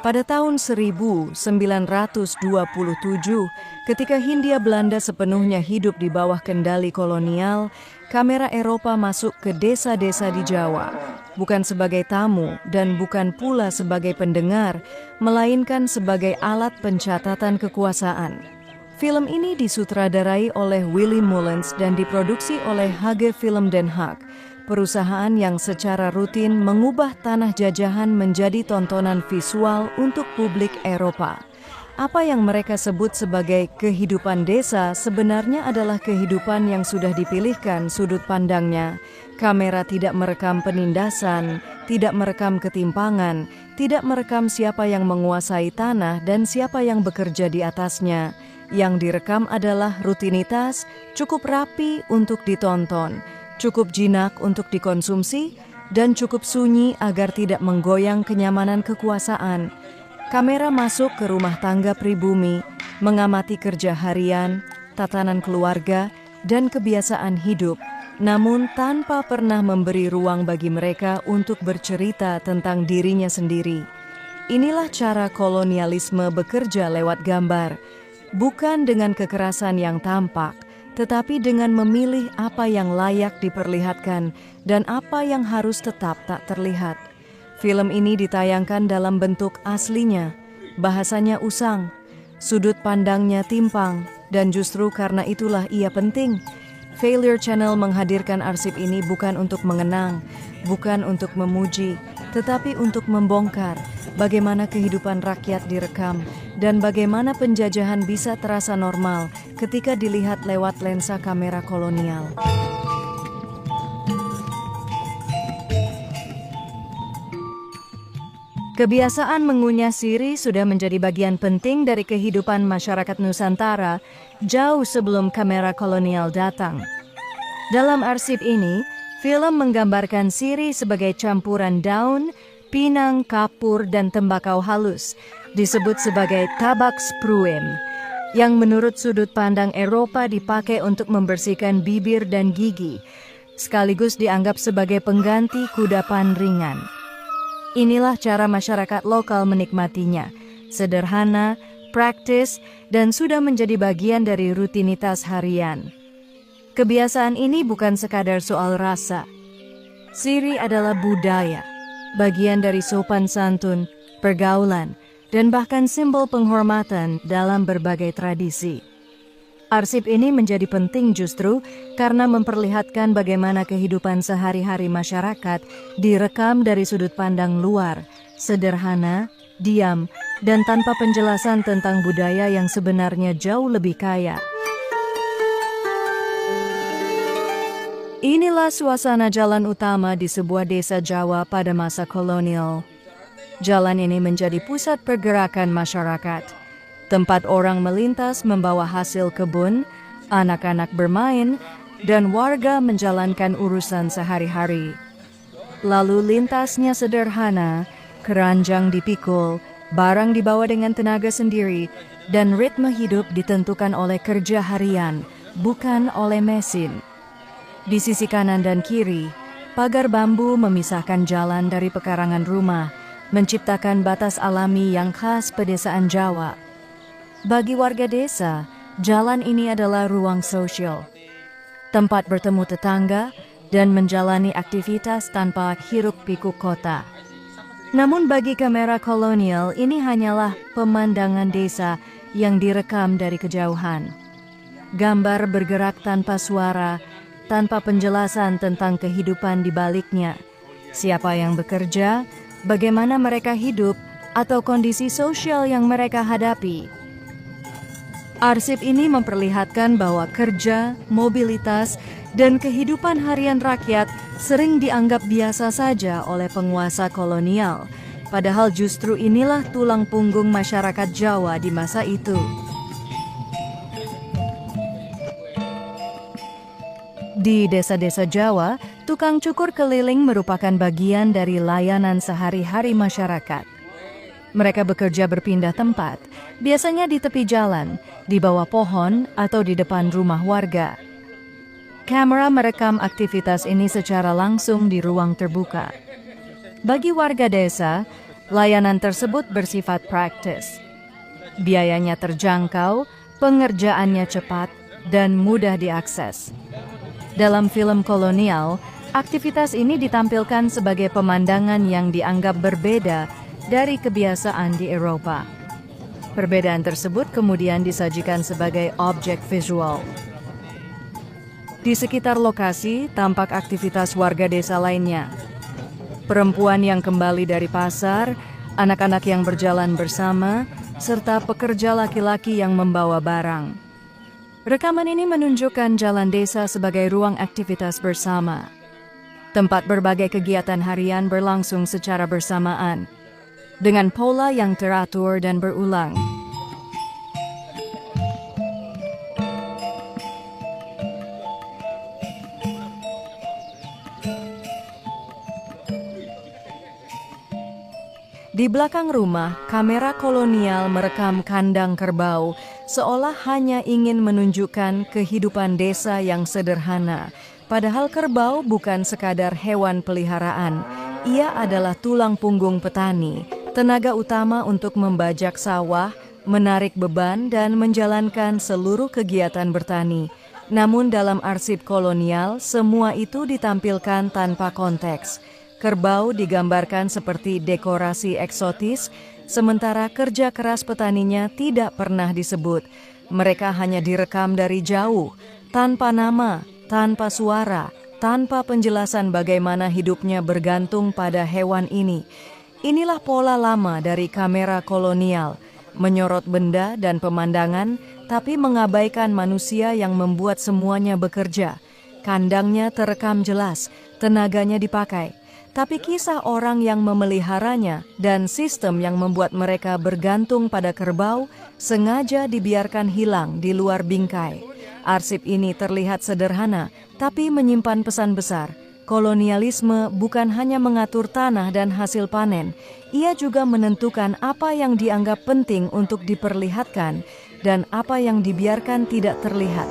Pada tahun 1927, ketika Hindia Belanda sepenuhnya hidup di bawah kendali kolonial, kamera Eropa masuk ke desa-desa di Jawa, bukan sebagai tamu dan bukan pula sebagai pendengar, melainkan sebagai alat pencatatan kekuasaan. Film ini disutradarai oleh Willy Mullens dan diproduksi oleh Hage Film Den Haag, perusahaan yang secara rutin mengubah tanah jajahan menjadi tontonan visual untuk publik Eropa. Apa yang mereka sebut sebagai kehidupan desa sebenarnya adalah kehidupan yang sudah dipilihkan sudut pandangnya. Kamera tidak merekam penindasan, tidak merekam ketimpangan, tidak merekam siapa yang menguasai tanah dan siapa yang bekerja di atasnya. Yang direkam adalah rutinitas, cukup rapi untuk ditonton, cukup jinak untuk dikonsumsi, dan cukup sunyi agar tidak menggoyang kenyamanan kekuasaan. Kamera masuk ke rumah tangga pribumi, mengamati kerja harian, tatanan keluarga, dan kebiasaan hidup, namun tanpa pernah memberi ruang bagi mereka untuk bercerita tentang dirinya sendiri. Inilah cara kolonialisme bekerja lewat gambar, bukan dengan kekerasan yang tampak, tetapi dengan memilih apa yang layak diperlihatkan dan apa yang harus tetap tak terlihat. Film ini ditayangkan dalam bentuk aslinya, bahasanya usang, sudut pandangnya timpang, dan justru karena itulah ia penting. Failure Channel menghadirkan arsip ini bukan untuk mengenang, bukan untuk memuji, tetapi untuk membongkar bagaimana kehidupan rakyat direkam dan bagaimana penjajahan bisa terasa normal ketika dilihat lewat lensa kamera kolonial. Kebiasaan mengunyah sirih sudah menjadi bagian penting dari kehidupan masyarakat Nusantara jauh sebelum kamera kolonial datang. Dalam arsip ini, film menggambarkan sirih sebagai campuran daun, pinang, kapur, dan tembakau halus, disebut sebagai tabak spruem, yang menurut sudut pandang Eropa dipakai untuk membersihkan bibir dan gigi, sekaligus dianggap sebagai pengganti kudapan ringan. Inilah cara masyarakat lokal menikmatinya, sederhana, praktis, dan sudah menjadi bagian dari rutinitas harian. Kebiasaan ini bukan sekadar soal rasa. Sirih adalah budaya, bagian dari sopan santun, pergaulan, dan bahkan simbol penghormatan dalam berbagai tradisi. Arsip ini menjadi penting justru karena memperlihatkan bagaimana kehidupan sehari-hari masyarakat direkam dari sudut pandang luar, sederhana, diam, dan tanpa penjelasan tentang budaya yang sebenarnya jauh lebih kaya. Inilah suasana jalan utama di sebuah desa Jawa pada masa kolonial. Jalan ini menjadi pusat pergerakan masyarakat, tempat orang melintas membawa hasil kebun, anak-anak bermain, dan warga menjalankan urusan sehari-hari. Lalu lintasnya sederhana, keranjang dipikul, barang dibawa dengan tenaga sendiri, dan ritme hidup ditentukan oleh kerja harian, bukan oleh mesin. Di sisi kanan dan kiri, pagar bambu memisahkan jalan dari pekarangan rumah, menciptakan batas alami yang khas pedesaan Jawa. Bagi warga desa, jalan ini adalah ruang sosial, tempat bertemu tetangga dan menjalani aktivitas tanpa hiruk-pikuk kota. Namun bagi kamera kolonial, ini hanyalah pemandangan desa yang direkam dari kejauhan. Gambar bergerak tanpa suara, tanpa penjelasan tentang kehidupan di baliknya. Siapa yang bekerja, bagaimana mereka hidup, atau kondisi sosial yang mereka hadapi. Arsip ini memperlihatkan bahwa kerja, mobilitas, dan kehidupan harian rakyat sering dianggap biasa saja oleh penguasa kolonial, padahal justru inilah tulang punggung masyarakat Jawa di masa itu. Di desa-desa Jawa, tukang cukur keliling merupakan bagian dari layanan sehari-hari masyarakat. Mereka bekerja berpindah tempat, biasanya di tepi jalan, di bawah pohon, atau di depan rumah warga. Kamera merekam aktivitas ini secara langsung di ruang terbuka. Bagi warga desa, Layanan tersebut bersifat praktis. Biayanya terjangkau, pengerjaannya cepat, dan mudah diakses. Dalam film kolonial, aktivitas ini ditampilkan sebagai pemandangan yang dianggap berbeda dari kebiasaan di Eropa. Perbedaan tersebut kemudian disajikan sebagai objek visual. Di sekitar lokasi tampak aktivitas warga desa lainnya. Perempuan yang kembali dari pasar, anak-anak yang berjalan bersama, serta pekerja laki-laki yang membawa barang. Rekaman ini menunjukkan jalan desa sebagai ruang aktivitas bersama. Tempat berbagai kegiatan harian berlangsung secara bersamaan, dengan pola yang teratur dan berulang. Di belakang rumah, kamera kolonial merekam kandang kerbau, seolah hanya ingin menunjukkan kehidupan desa yang sederhana. Padahal kerbau bukan sekadar hewan peliharaan, ia adalah tulang punggung petani, tenaga utama untuk membajak sawah, menarik beban, dan menjalankan seluruh kegiatan bertani. Namun dalam arsip kolonial, semua itu ditampilkan tanpa konteks. Kerbau digambarkan seperti dekorasi eksotis, sementara kerja keras petaninya tidak pernah disebut. Mereka hanya direkam dari jauh, tanpa nama, tanpa suara, tanpa penjelasan bagaimana hidupnya bergantung pada hewan ini. Inilah pola lama dari kamera kolonial, menyorot benda dan pemandangan, tapi mengabaikan manusia yang membuat semuanya bekerja. Kandangnya terekam jelas, tenaganya dipakai. Tapi kisah orang yang memeliharanya dan sistem yang membuat mereka bergantung pada kerbau sengaja dibiarkan hilang di luar bingkai. Arsip ini terlihat sederhana, tapi menyimpan pesan besar. Kolonialisme bukan hanya mengatur tanah dan hasil panen, ia juga menentukan apa yang dianggap penting untuk diperlihatkan dan apa yang dibiarkan tidak terlihat.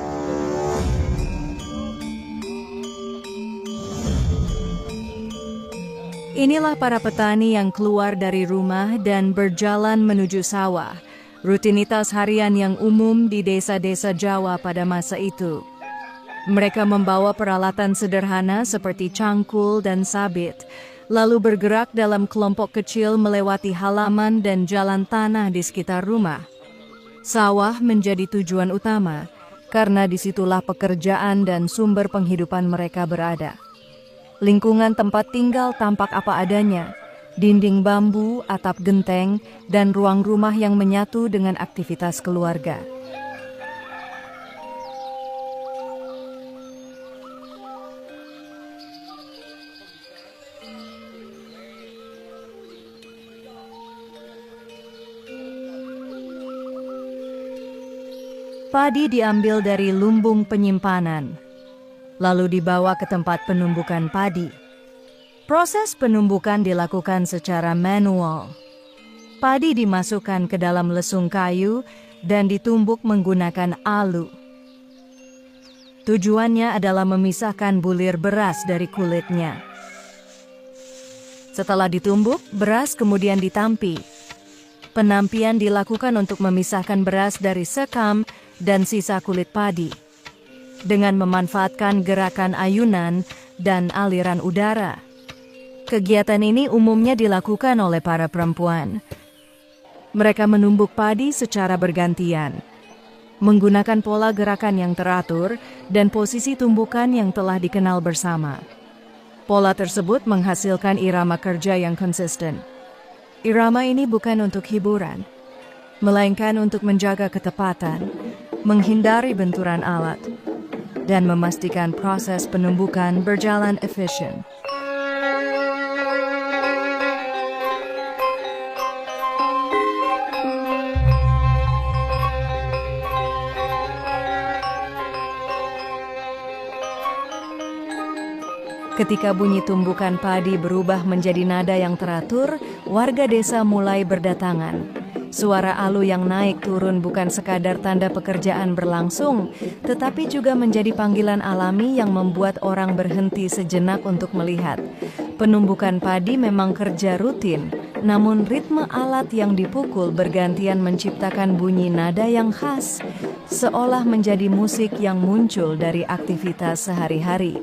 Inilah para petani yang keluar dari rumah dan berjalan menuju sawah, rutinitas harian yang umum di desa-desa Jawa pada masa itu. Mereka membawa peralatan sederhana seperti cangkul dan sabit, lalu bergerak dalam kelompok kecil melewati halaman dan jalan tanah di sekitar rumah. Sawah menjadi tujuan utama, karena disitulah pekerjaan dan sumber penghidupan mereka berada. Lingkungan tempat tinggal tampak apa adanya, dinding bambu, atap genteng, dan ruang rumah yang menyatu dengan aktivitas keluarga. Padi diambil dari lumbung penyimpanan, lalu dibawa ke tempat penumbukan padi. Proses penumbukan dilakukan secara manual. Padi dimasukkan ke dalam lesung kayu dan ditumbuk menggunakan alu. Tujuannya adalah memisahkan bulir beras dari kulitnya. Setelah ditumbuk, beras kemudian ditampi. Penampian dilakukan untuk memisahkan beras dari sekam dan sisa kulit padi, dengan memanfaatkan gerakan ayunan dan aliran udara. Kegiatan ini umumnya dilakukan oleh para perempuan. Mereka menumbuk padi secara bergantian, menggunakan pola gerakan yang teratur dan posisi tumbukan yang telah dikenal bersama. Pola tersebut menghasilkan irama kerja yang konsisten. Irama ini bukan untuk hiburan, melainkan untuk menjaga ketepatan, menghindari benturan alat, dan memastikan proses penumbukan berjalan efisien. Ketika bunyi tumbukan padi berubah menjadi nada yang teratur, warga desa mulai berdatangan. Suara alu yang naik turun bukan sekadar tanda pekerjaan berlangsung, tetapi juga menjadi panggilan alami yang membuat orang berhenti sejenak untuk melihat. Penumbukan padi memang kerja rutin, namun ritme alat yang dipukul bergantian menciptakan bunyi nada yang khas, seolah menjadi musik yang muncul dari aktivitas sehari-hari.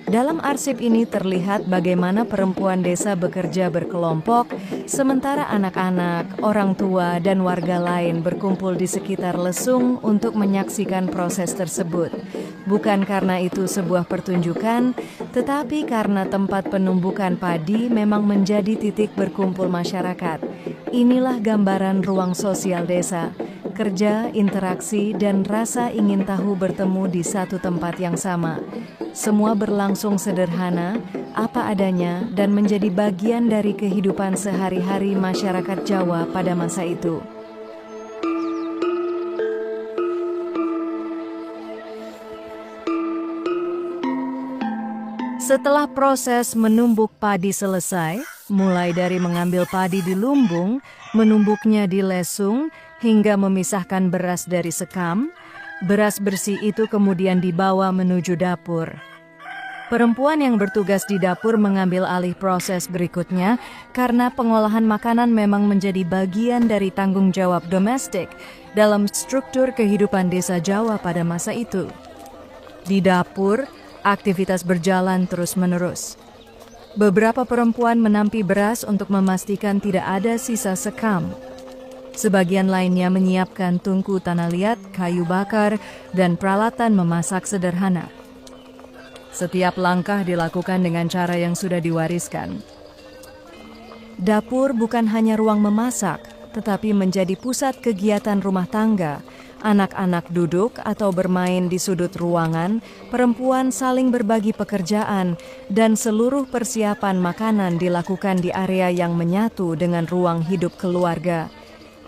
Dalam arsip ini terlihat bagaimana perempuan desa bekerja berkelompok, sementara anak-anak, orang tua, dan warga lain berkumpul di sekitar lesung untuk menyaksikan proses tersebut. Bukan karena itu sebuah pertunjukan, tetapi karena tempat penumbukan padi memang menjadi titik berkumpul masyarakat. Inilah gambaran ruang sosial desa. Kerja, interaksi, dan rasa ingin tahu bertemu di satu tempat yang sama. Semua berlangsung sederhana, apa adanya, dan menjadi bagian dari kehidupan sehari-hari masyarakat Jawa pada masa itu. Setelah proses menumbuk padi selesai, mulai dari mengambil padi di lumbung, menumbuknya di lesung, hingga memisahkan beras dari sekam, beras bersih itu kemudian dibawa menuju dapur. Perempuan yang bertugas di dapur mengambil alih proses berikutnya karena pengolahan makanan memang menjadi bagian dari tanggung jawab domestik dalam struktur kehidupan desa Jawa pada masa itu. Di dapur, aktivitas berjalan terus-menerus. Beberapa perempuan menampi beras untuk memastikan tidak ada sisa sekam. Sebagian lainnya menyiapkan tungku tanah liat, kayu bakar, dan peralatan memasak sederhana. Setiap langkah dilakukan dengan cara yang sudah diwariskan. Dapur bukan hanya ruang memasak, tetapi menjadi pusat kegiatan rumah tangga. Anak-anak duduk atau bermain di sudut ruangan, perempuan saling berbagi pekerjaan, dan seluruh persiapan makanan dilakukan di area yang menyatu dengan ruang hidup keluarga.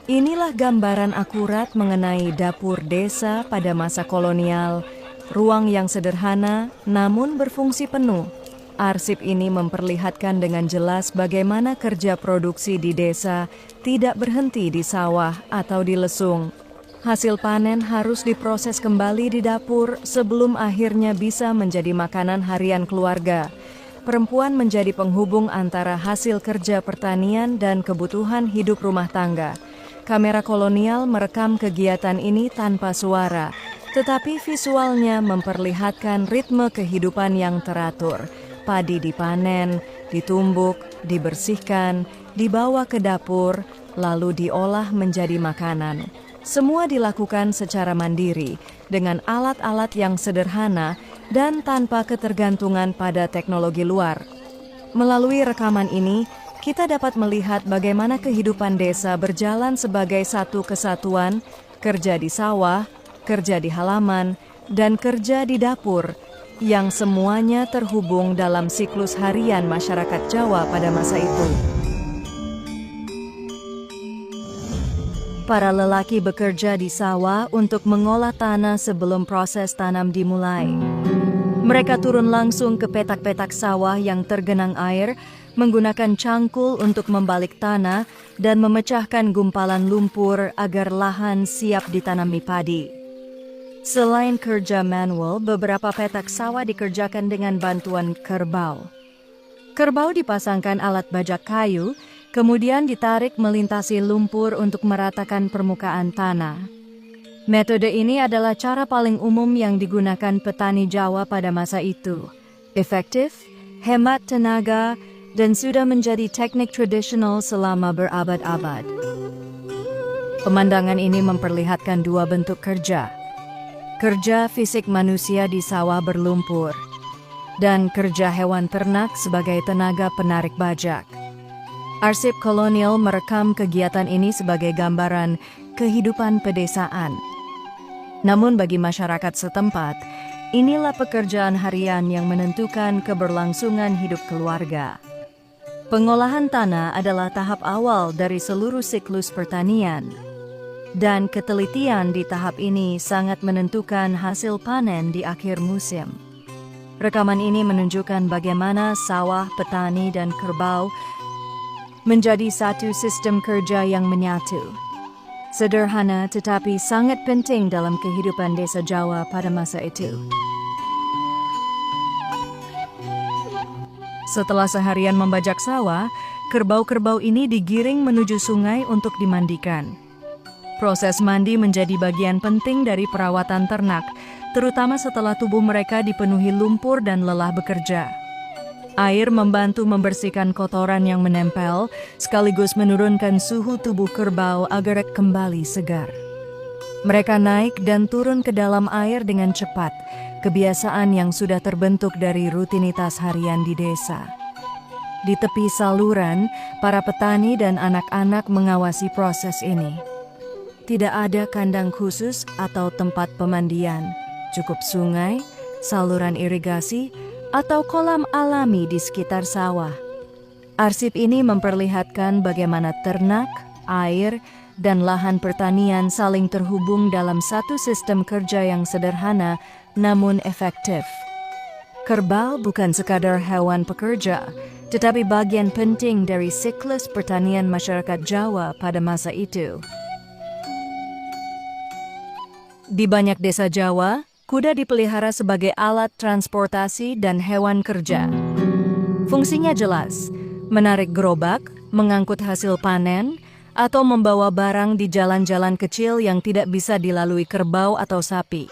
Inilah gambaran akurat mengenai dapur desa pada masa kolonial, ruang yang sederhana namun berfungsi penuh. Arsip ini memperlihatkan dengan jelas bagaimana kerja produksi di desa tidak berhenti di sawah atau di lesung. Hasil panen harus diproses kembali di dapur sebelum akhirnya bisa menjadi makanan harian keluarga. Perempuan menjadi penghubung antara hasil kerja pertanian dan kebutuhan hidup rumah tangga. Kamera kolonial merekam kegiatan ini tanpa suara, tetapi visualnya memperlihatkan ritme kehidupan yang teratur. Padi dipanen, ditumbuk, dibersihkan, dibawa ke dapur, lalu diolah menjadi makanan. Semua dilakukan secara mandiri, dengan alat-alat yang sederhana dan tanpa ketergantungan pada teknologi luar. Melalui rekaman ini, kita dapat melihat bagaimana kehidupan desa berjalan sebagai satu kesatuan, kerja di sawah, kerja di halaman, dan kerja di dapur, yang semuanya terhubung dalam siklus harian masyarakat Jawa pada masa itu. Para lelaki bekerja di sawah untuk mengolah tanah sebelum proses tanam dimulai. Mereka turun langsung ke petak-petak sawah yang tergenang air, menggunakan cangkul untuk membalik tanah dan memecahkan gumpalan lumpur agar lahan siap ditanami padi. Selain kerja manual, beberapa petak sawah dikerjakan dengan bantuan kerbau. Kerbau dipasangkan alat bajak kayu, kemudian ditarik melintasi lumpur untuk meratakan permukaan tanah. Metode ini adalah cara paling umum yang digunakan petani Jawa pada masa itu. Efektif, hemat tenaga, dan sudah menjadi teknik tradisional selama berabad-abad. Pemandangan ini memperlihatkan dua bentuk kerja. Kerja fisik manusia di sawah berlumpur, dan kerja hewan ternak sebagai tenaga penarik bajak. Arsip kolonial merekam kegiatan ini sebagai gambaran kehidupan pedesaan. Namun bagi masyarakat setempat, inilah pekerjaan harian yang menentukan keberlangsungan hidup keluarga. Pengolahan tanah adalah tahap awal dari seluruh siklus pertanian, dan ketelitian di tahap ini sangat menentukan hasil panen di akhir musim. Rekaman ini menunjukkan bagaimana sawah, petani, dan kerbau menjadi satu sistem kerja yang menyatu. Sederhana tetapi sangat penting dalam kehidupan desa Jawa pada masa itu. Setelah seharian membajak sawah, kerbau-kerbau ini digiring menuju sungai untuk dimandikan. Proses mandi menjadi bagian penting dari perawatan ternak, terutama setelah tubuh mereka dipenuhi lumpur dan lelah bekerja. Air membantu membersihkan kotoran yang menempel, sekaligus menurunkan suhu tubuh kerbau agar kembali segar. Mereka naik dan turun ke dalam air dengan cepat, kebiasaan yang sudah terbentuk dari rutinitas harian di desa. Di tepi saluran, para petani dan anak-anak mengawasi proses ini. Tidak ada kandang khusus atau tempat pemandian, cukup sungai, saluran irigasi, atau kolam alami di sekitar sawah. Arsip ini memperlihatkan bagaimana ternak, air, dan lahan pertanian saling terhubung dalam satu sistem kerja yang sederhana namun efektif. Kerbau bukan sekadar hewan pekerja, tetapi bagian penting dari siklus pertanian masyarakat Jawa pada masa itu. Di banyak desa Jawa, kuda dipelihara sebagai alat transportasi dan hewan kerja. Fungsinya jelas, menarik gerobak, mengangkut hasil panen, atau membawa barang di jalan-jalan kecil yang tidak bisa dilalui kerbau atau sapi.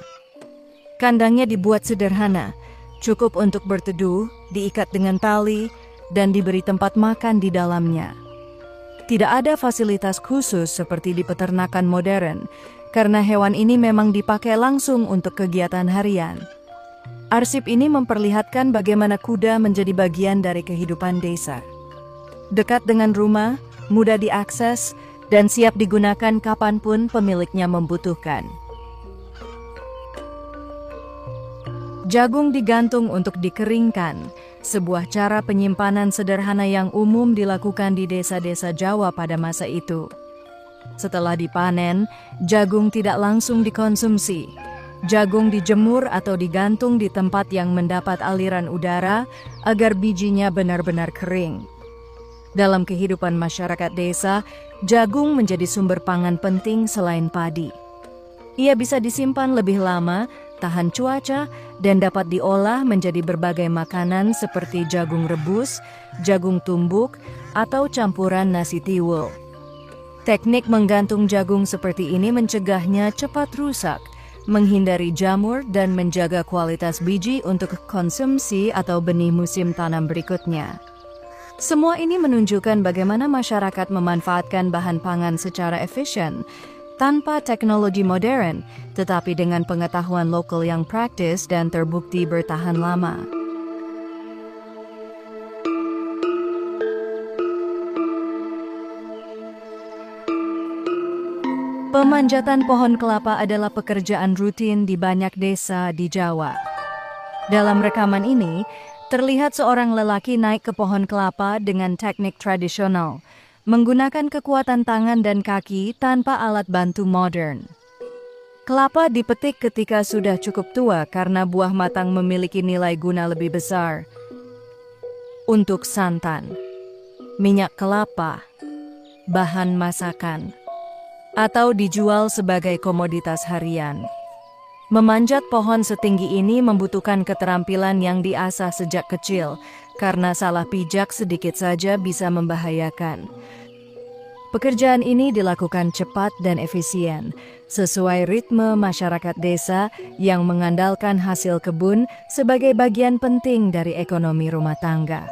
Kandangnya dibuat sederhana, cukup untuk berteduh, diikat dengan tali, dan diberi tempat makan di dalamnya. Tidak ada fasilitas khusus seperti di peternakan modern, karena hewan ini memang dipakai langsung untuk kegiatan harian. Arsip ini memperlihatkan bagaimana kuda menjadi bagian dari kehidupan desa. Dekat dengan rumah, mudah diakses, dan siap digunakan kapanpun pemiliknya membutuhkan. Jagung digantung untuk dikeringkan, sebuah cara penyimpanan sederhana yang umum dilakukan di desa-desa Jawa pada masa itu. Setelah dipanen, jagung tidak langsung dikonsumsi. Jagung dijemur atau digantung di tempat yang mendapat aliran udara agar bijinya benar-benar kering. Dalam kehidupan masyarakat desa, jagung menjadi sumber pangan penting selain padi. Ia bisa disimpan lebih lama, tahan cuaca, dan dapat diolah menjadi berbagai makanan seperti jagung rebus, jagung tumbuk, atau campuran nasi tiwul. Teknik menggantung jagung seperti ini mencegahnya cepat rusak, menghindari jamur, dan menjaga kualitas biji untuk konsumsi atau benih musim tanam berikutnya. Semua ini menunjukkan bagaimana masyarakat memanfaatkan bahan pangan secara efisien, tanpa teknologi modern, tetapi dengan pengetahuan lokal yang praktis dan terbukti bertahan lama. Pemanjatan pohon kelapa adalah pekerjaan rutin di banyak desa di Jawa. Dalam rekaman ini, terlihat seorang lelaki naik ke pohon kelapa dengan teknik tradisional, menggunakan kekuatan tangan dan kaki tanpa alat bantu modern. Kelapa dipetik ketika sudah cukup tua karena buah matang memiliki nilai guna lebih besar. Untuk santan, minyak kelapa, bahan masakan, atau dijual sebagai komoditas harian. Memanjat pohon setinggi ini membutuhkan keterampilan yang diasah sejak kecil, karena salah pijak sedikit saja bisa membahayakan. Pekerjaan ini dilakukan cepat dan efisien, sesuai ritme masyarakat desa yang mengandalkan hasil kebun sebagai bagian penting dari ekonomi rumah tangga.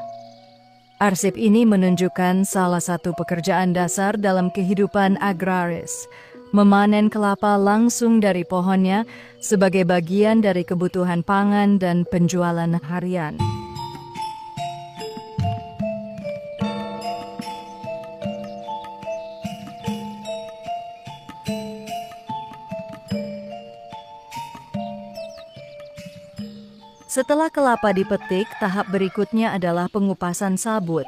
Arsip ini menunjukkan salah satu pekerjaan dasar dalam kehidupan agraris, memanen kelapa langsung dari pohonnya sebagai bagian dari kebutuhan pangan dan penjualan harian. Setelah kelapa dipetik, tahap berikutnya adalah pengupasan sabut.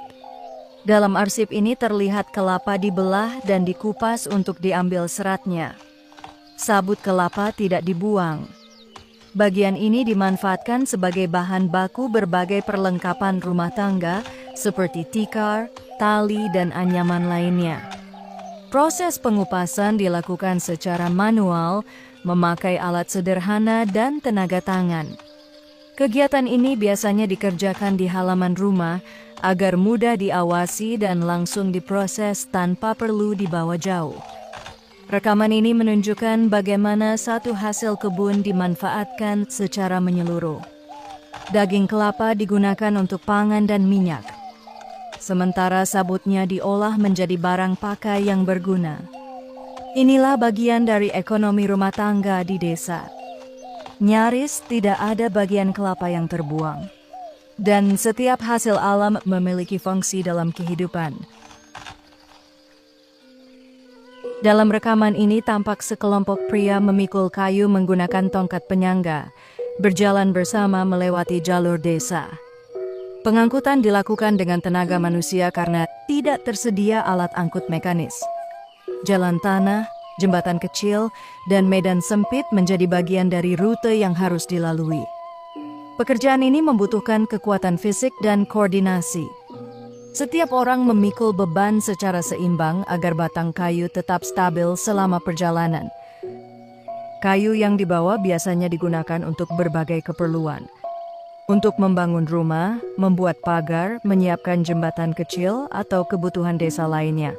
Dalam arsip ini terlihat kelapa dibelah dan dikupas untuk diambil seratnya. Sabut kelapa tidak dibuang. Bagian ini dimanfaatkan sebagai bahan baku berbagai perlengkapan rumah tangga seperti tikar, tali, dan anyaman lainnya. Proses pengupasan dilakukan secara manual, memakai alat sederhana dan tenaga tangan. Kegiatan ini biasanya dikerjakan di halaman rumah agar mudah diawasi dan langsung diproses tanpa perlu dibawa jauh. Rekaman ini menunjukkan bagaimana satu hasil kebun dimanfaatkan secara menyeluruh. Daging kelapa digunakan untuk pangan dan minyak, sementara sabutnya diolah menjadi barang pakai yang berguna. Inilah bagian dari ekonomi rumah tangga di desa. Nyaris tidak ada bagian kelapa yang terbuang. Dan setiap hasil alam memiliki fungsi dalam kehidupan. Dalam rekaman ini tampak sekelompok pria memikul kayu menggunakan tongkat penyangga, berjalan bersama melewati jalur desa. Pengangkutan dilakukan dengan tenaga manusia karena tidak tersedia alat angkut mekanis. Jalan tanah, jembatan kecil, dan medan sempit menjadi bagian dari rute yang harus dilalui. Pekerjaan ini membutuhkan kekuatan fisik dan koordinasi. Setiap orang memikul beban secara seimbang agar batang kayu tetap stabil selama perjalanan. Kayu yang dibawa biasanya digunakan untuk berbagai keperluan. Untuk membangun rumah, membuat pagar, menyiapkan jembatan kecil, atau kebutuhan desa lainnya.